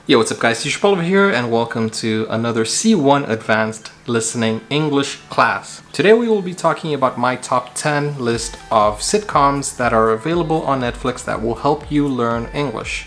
Yo, what's up guys, Teacher Paul over here and welcome to another C1 Advanced Listening English class. Today we will be talking about my top 10 list of sitcoms that are available on Netflix that will help you learn English.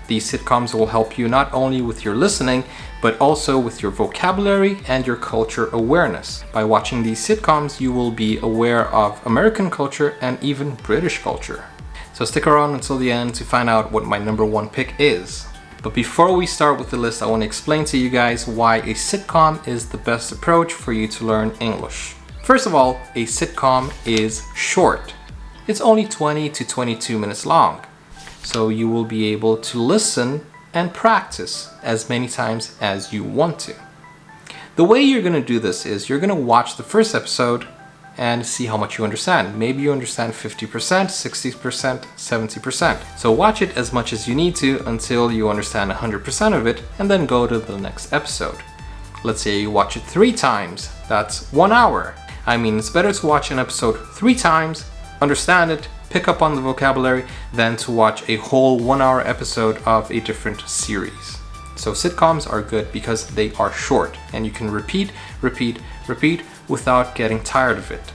These sitcoms will help you not only with your listening, but also with your vocabulary and your culture awareness. By watching these sitcoms, you will be aware of American culture and even British culture. So stick around until the end to find out what my number one pick is. But before we start with the list, I want to explain to you guys why a sitcom is the best approach for you to learn English. First of all, a sitcom is short. It's only 20 to 22 minutes long. So you will be able to listen and practice as many times as you want to. The way you're going to do this is you're going to watch the first episode and see how much you understand. Maybe you understand 50%, 60%, 70%. So watch it as much as you need to until you understand 100% of it and then go to the next episode. Let's say you watch it 3 times. That's 1 hour. I mean, it's better to watch an episode 3 times, understand it, pick up on the vocabulary, than to watch a whole 1 hour episode of a different series. So sitcoms are good because they are short and you can repeat without getting tired of it.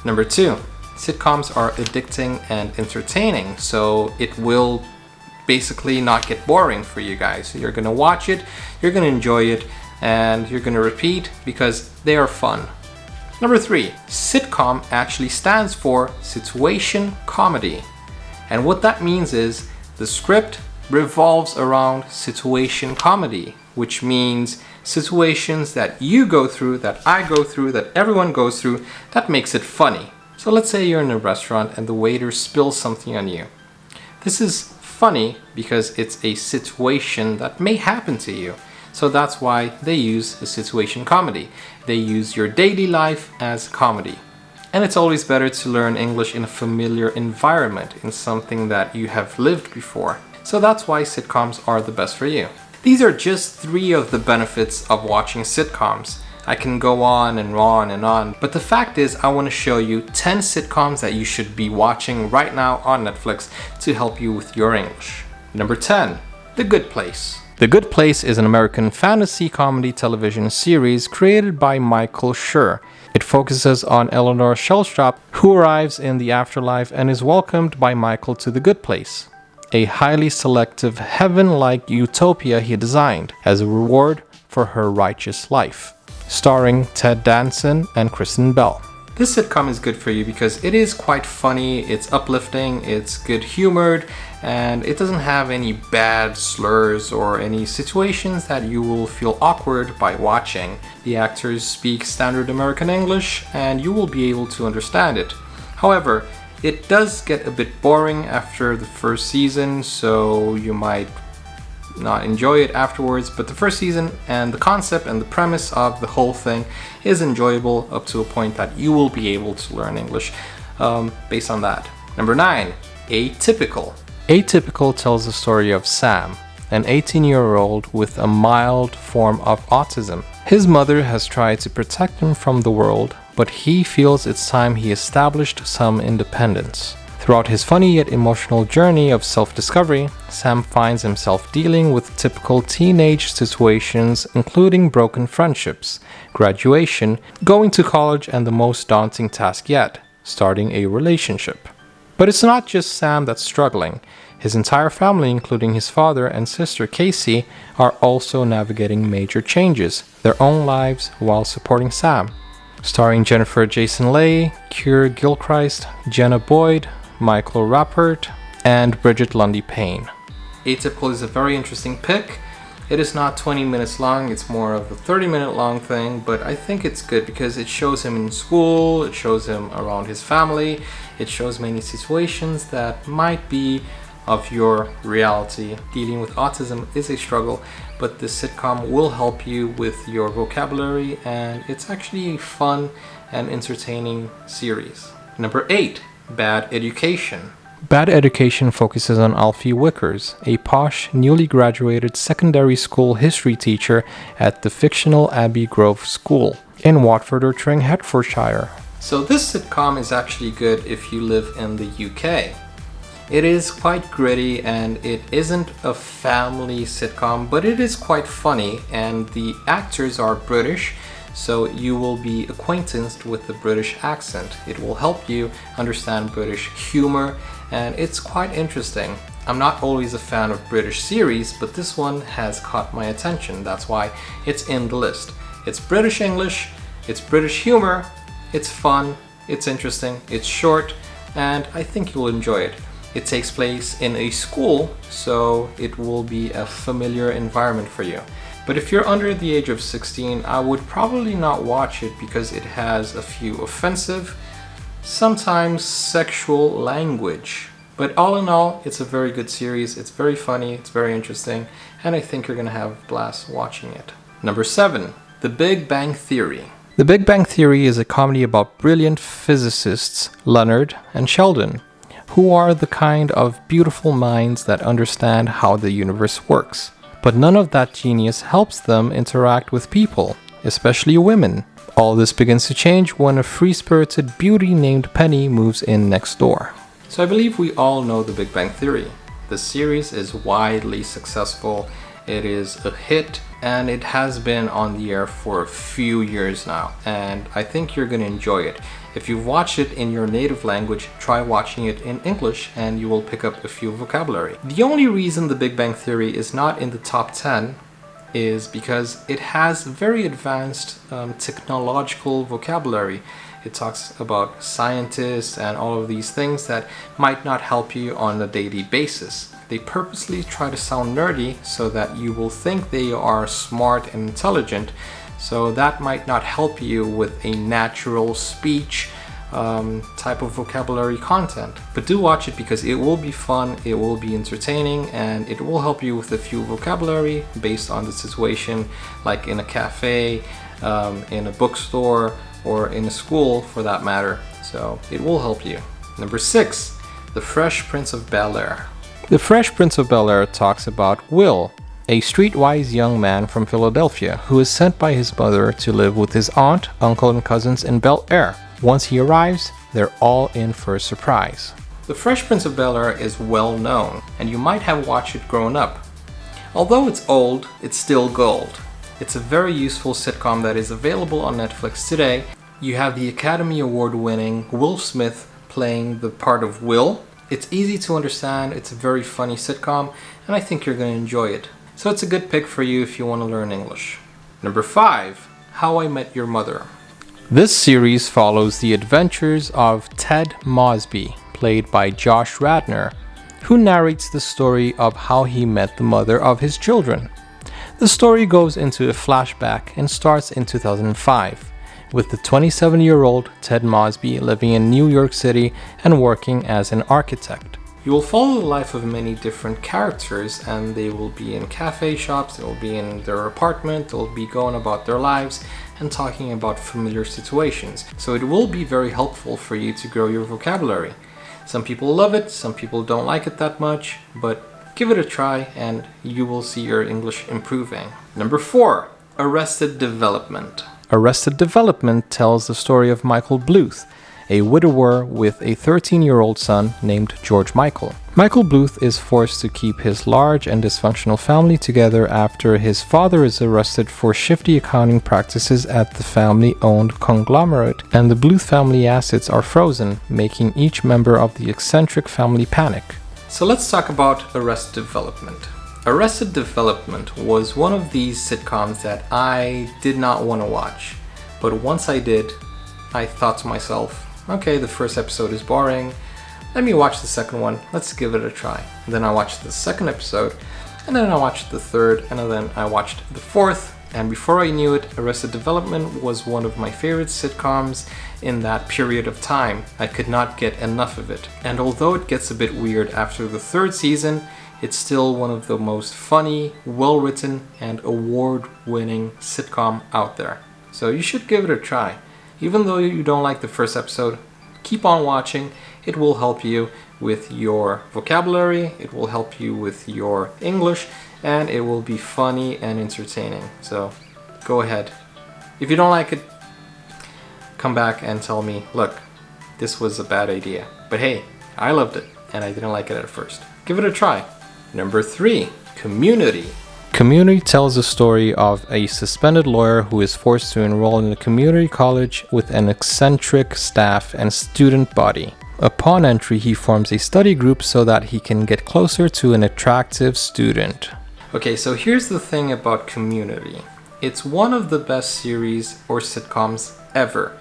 Number 2, sitcoms are addicting and entertaining, so it will basically not get boring for you guys. You're gonna watch it, you're gonna enjoy it, and you're gonna repeat because they are fun. Number 3, sitcom actually stands for situation comedy. And what that means is the script revolves around situation comedy, which means situations that you go through, that I go through, that everyone goes through, that makes it funny. So let's say you're in a restaurant and the waiter spills something on you. This is funny because it's a situation that may happen to you. So that's why they use a situation comedy. They use your daily life as comedy. And it's always better to learn English in a familiar environment, in something that you have lived before. So that's why sitcoms are the best for you. These are just 3 of the benefits of watching sitcoms. I can go on and on and on, but the fact is I want to show you 10 sitcoms that you should be watching right now on Netflix to help you with your English. Number 10, The Good Place. The Good Place is an American fantasy comedy television series created by Michael Schur. It focuses on Eleanor Shellstrop, who arrives in the afterlife and is welcomed by Michael to the Good Place, a highly selective heaven-like utopia he designed as a reward for her righteous life, starring Ted Danson and Kristen Bell. This sitcom is good for you because it is quite funny, it's uplifting, it's good humored, and it doesn't have any bad slurs or any situations that you will feel awkward by watching. The actors speak standard American English and you will be able to understand it. However, it does get a bit boring after the first season, so you might not enjoy it afterwards, but the first season and the concept and the premise of the whole thing is enjoyable up to a point that you will be able to learn English based on that. Number 9, Atypical. Atypical tells the story of Sam, an 18-year-old with a mild form of autism. His mother has tried to protect him from the world, but he feels it's time he established some independence. Throughout his funny yet emotional journey of self-discovery, Sam finds himself dealing with typical teenage situations, including broken friendships, graduation, going to college, and the most daunting task yet, starting a relationship. But it's not just Sam that's struggling. His entire family, including his father and sister Casey, are also navigating major changes, their own lives, while supporting Sam. Starring Jennifer Jason Leigh, Keir Gilchrist, Jenna Boyd, Michael Rappert, and Bridget Lundy Payne. Atypical is a very interesting pick. It is not 20 minutes long, it's more of a 30-minute long thing, but I think it's good because it shows him in school, it shows him around his family, it shows many situations that might be of your reality. Dealing with autism is a struggle, but this sitcom will help you with your vocabulary, and it's actually a fun and entertaining series. Number 8, Bad Education. Bad Education focuses on Alfie Wickers, a posh, newly graduated secondary school history teacher at the fictional Abbey Grove School in Watford or Tring, Hertfordshire. So this sitcom is actually good if you live in the UK. It is quite gritty and it isn't a family sitcom, but it is quite funny, and the actors are British, so you will be acquainted with the British accent. It will help you understand British humor, and it's quite interesting. I'm not always a fan of British series, but this one has caught my attention. That's why it's in the list. It's British English, it's British humor, it's fun, it's interesting, it's short, and I think you'll enjoy it. It takes place in a school, so it will be a familiar environment for you. But if you're under the age of 16, I would probably not watch it because it has a few offensive, sometimes sexual language. But all in all, it's a very good series. It's very funny, it's very interesting, and I think you're gonna have a blast watching it. Number 7, The Big Bang Theory. The Big Bang Theory is a comedy about brilliant physicists Leonard and Sheldon, who are the kind of beautiful minds that understand how the universe works. But none of that genius helps them interact with people, especially women. All this begins to change when a free-spirited beauty named Penny moves in next door. So I believe we all know The Big Bang Theory. The series is widely successful, it is a hit, and it has been on the air for a few years now, and I think you're going to enjoy it. If you've watched it in your native language, try watching it in English and you will pick up a few vocabulary. The only reason The Big Bang Theory is not in the top 10 is because it has very advanced technological vocabulary. It talks about scientists and all of these things that might not help you on a daily basis. They purposely try to sound nerdy so that you will think they are smart and intelligent, so that might not help you with a natural speech type of vocabulary content. But do watch it because it will be fun, it will be entertaining, and it will help you with a few vocabulary based on the situation, like in a cafe, in a bookstore, or in a school for that matter. So it will help you. Number 6, The Fresh Prince of Bel-Air. The Fresh Prince of Bel-Air talks about Will, a streetwise young man from Philadelphia who is sent by his mother to live with his aunt, uncle, and cousins in Bel-Air. Once he arrives, they're all in for a surprise. The Fresh Prince of Bel-Air is well known, and you might have watched it growing up. Although it's old, it's still gold. It's a very useful sitcom that is available on Netflix today. You have the Academy Award winning Will Smith playing the part of Will. It's easy to understand, it's a very funny sitcom, and I think you're going to enjoy it. So it's a good pick for you if you want to learn English. Number 5, How I Met Your Mother. This series follows the adventures of Ted Mosby, played by Josh Radnor, who narrates the story of how he met the mother of his children. The story goes into a flashback and starts in 2005, with the 27-year-old Ted Mosby living in New York City and working as an architect. You will follow the life of many different characters, and they will be in cafe shops, they will be in their apartment, they'll be going about their lives and talking about familiar situations. So it will be very helpful for you to grow your vocabulary. Some people love it, some people don't like it that much, but give it a try and you will see your English improving. Number 4, Arrested Development. Arrested Development tells the story of Michael Bluth, a widower with a 13-year-old son named George Michael. Michael Bluth is forced to keep his large and dysfunctional family together after his father is arrested for shifty accounting practices at the family-owned conglomerate, and the Bluth family assets are frozen, making each member of the eccentric family panic. So let's talk about Arrested Development. Arrested Development was one of these sitcoms that I did not want to watch, but once I did, I thought to myself, okay, the first episode is boring, let me watch the second one, let's give it a try. And then I watched the second episode, and then I watched the third, and then I watched the fourth, and before I knew it, Arrested Development was one of my favorite sitcoms in that period of time. I could not get enough of it. And although it gets a bit weird after the third season, it's still one of the most funny, well-written, and award-winning sitcom out there. So you should give it a try. Even though you don't like the first episode, keep on watching. It will help you with your vocabulary, it will help you with your English, and it will be funny and entertaining. So go ahead. If you don't like it, come back and tell me, look, this was a bad idea. But hey, I loved it. and I didn't like it at first. Give it a try. Number 3, Community. Community tells the story of a suspended lawyer who is forced to enroll in a community college with an eccentric staff and student body. Upon entry, he forms a study group so that he can get closer to an attractive student. Okay, so here's the thing about Community. It's one of the best series or sitcoms ever,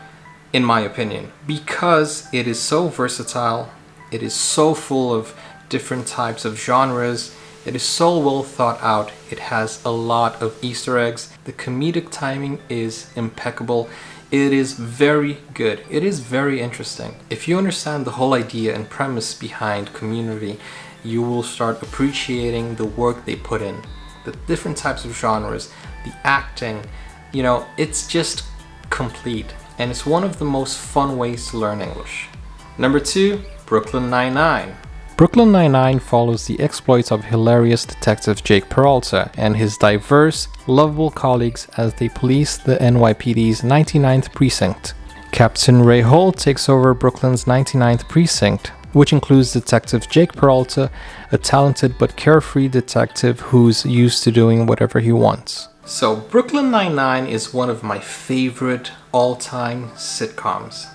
in my opinion, because it is so versatile, it is so full of different types of genres, it is so well thought out, it has a lot of Easter eggs, the comedic timing is impeccable, it is very good, it is very interesting. If you understand the whole idea and premise behind Community, you will start appreciating the work they put in, the different types of genres, the acting, you know, it's just complete, and it's one of the most fun ways to learn English. Number 2, Brooklyn Nine-Nine. Brooklyn Nine-Nine follows the exploits of hilarious detective Jake Peralta and his diverse, lovable colleagues as they police the NYPD's 99th precinct. Captain Ray Holt takes over Brooklyn's 99th precinct, which includes Detective Jake Peralta, a talented but carefree detective who's used to doing whatever he wants. So Brooklyn Nine-Nine is one of my favorite all-time sitcoms.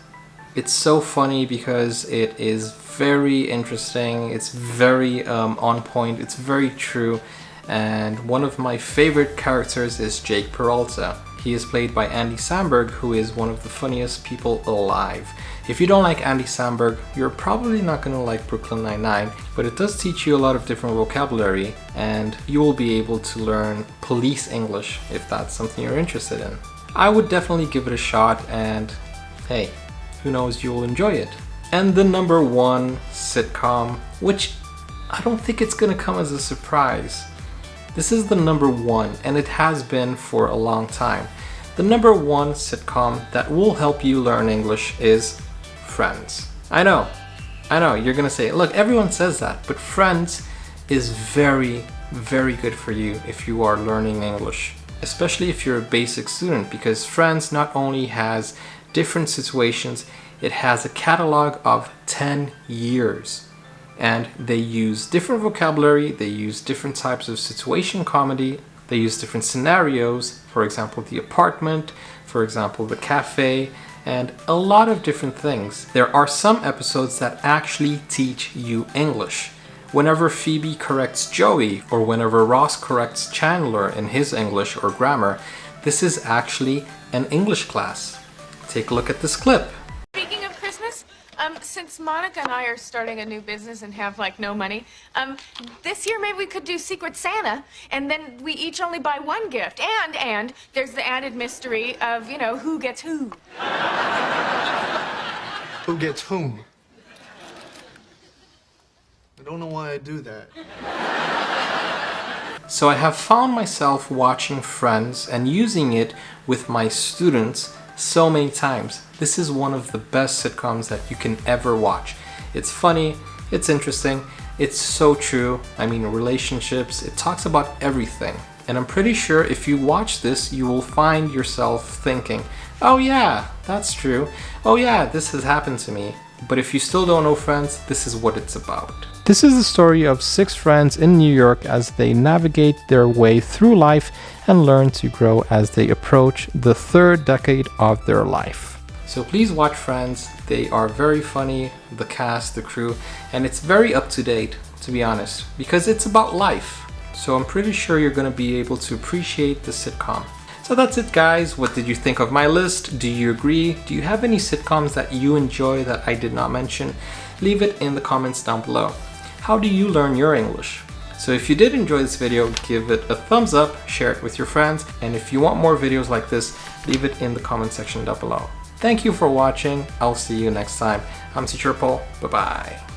It's so funny because it is very interesting, it's very on point, it's very true, and one of my favorite characters is Jake Peralta. He is played by Andy Samberg, who is one of the funniest people alive. If you don't like Andy Samberg, you're probably not going to like Brooklyn Nine-Nine, but it does teach you a lot of different vocabulary, and you will be able to learn police English if that's something you're interested in. I would definitely give it a shot, and hey, who knows, you will enjoy it. And the number 1 sitcom, which I don't think it's gonna come as a surprise. This is the number 1, and it has been for a long time. The number 1 sitcom that will help you learn English is Friends. I know, you're gonna say, look, everyone says that, but Friends is very, very good for you if you are learning English, especially if you're a basic student, because Friends not only has different situations, it has a catalog of 10 years, and they use different vocabulary, they use different types of situation comedy, they use different scenarios, for example the apartment, for example the cafe, and a lot of different things. There are some episodes that actually teach you English. Whenever Phoebe corrects Joey, or whenever Ross corrects Chandler in his English or grammar, this is actually an English class. Take a look at this clip. Speaking of Christmas, since Monica and I are starting a new business and have like no money, this year maybe we could do Secret Santa, and then we each only buy one gift, and there's the added mystery of, you know, who gets who. Who gets whom? I don't know why I do that. So I have found myself watching Friends and using it with my students so many times. This is one of the best sitcoms that you can ever watch. It's funny, it's interesting, it's so true. I mean, relationships, it talks about everything. And I'm pretty sure if you watch this, you will find yourself thinking, oh yeah, that's true. Oh yeah, this has happened to me. But if you still don't know Friends, this is what it's about. This is the story of 6 friends in New York as they navigate their way through life and learn to grow as they approach the 3rd decade of their life. So please watch Friends. They are very funny, the cast, the crew, and it's very up to date, to be honest, because it's about life. So I'm pretty sure you're going to be able to appreciate the sitcom. So that's it, guys. What did you think of my list? Do you agree? Do you have any sitcoms that you enjoy that I did not mention? Leave it in the comments down below. How do you learn your English? So if you did enjoy this video, give it a thumbs up, share it with your friends, and if you want more videos like this, leave it in the comment section down below. Thank you for watching. I'll see you next time. I'm Teacher Paul. Bye-bye.